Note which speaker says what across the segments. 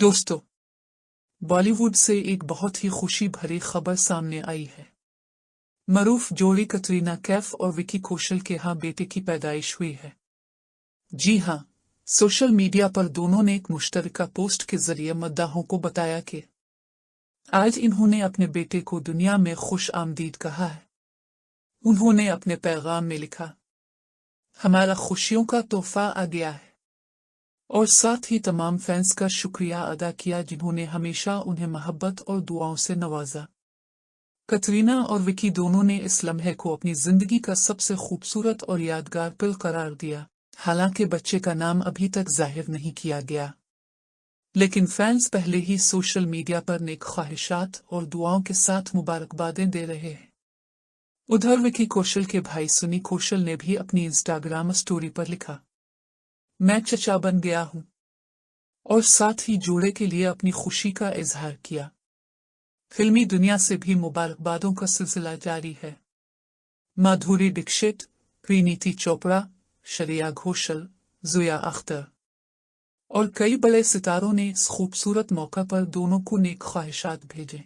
Speaker 1: दोस्तों, बॉलीवुड से एक बहुत ही खुशी भरी खबर सामने आई है। मरूफ जोड़ी कटरीना कैफ और विकी कौशल के यहाँ बेटे की पैदाइश हुई है। जी हाँ, सोशल मीडिया पर दोनों ने एक मुश्तरका पोस्ट के जरिए मद्दाहों को बताया कि आज इन्होंने अपने बेटे को दुनिया में खुश आमदीद कहा है। उन्होंने अपने पैगाम में लिखा, हमारा खुशियों का तोहफा आ गया है, और साथ ही तमाम फैंस का शुक्रिया अदा किया जिन्होंने हमेशा उन्हें मोहब्बत और दुआओं से नवाजा। कटरीना और विकी दोनों ने इस लम्हे को अपनी जिंदगी का सबसे खूबसूरत और यादगार पल करार दिया। हालांकि बच्चे का नाम अभी तक जाहिर नहीं किया गया, लेकिन फैंस पहले ही सोशल मीडिया पर नेक ख्वाहिशात और दुआओं के साथ मुबारकबादें दे रहे हैं। उधर विकी कौशल के भाई सुनी कौशल ने भी अपनी इंस्टाग्राम स्टोरी पर लिखा, मैं चचा बन गया हूँ, और साथ ही जोड़े के लिए अपनी खुशी का इजहार किया। फिल्मी दुनिया से भी मुबारकबादों का सिलसिला जारी है। माधुरी दीक्षित, परिणीति चोपड़ा, श्रेया घोषाल, ज़ोया अख्तर और कई बड़े सितारों ने इस खूबसूरत मौका पर दोनों को नेक ख्वाहिशात भेजे।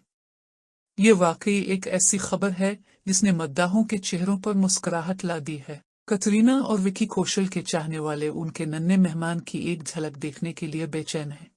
Speaker 1: ये वाकई एक ऐसी खबर है जिसने मद्दाहों के चेहरों पर मुस्कुराहट ला दी है। कटरीना और विकी कौशल के चाहने वाले उनके नन्हे मेहमान की एक झलक देखने के लिए बेचैन हैं।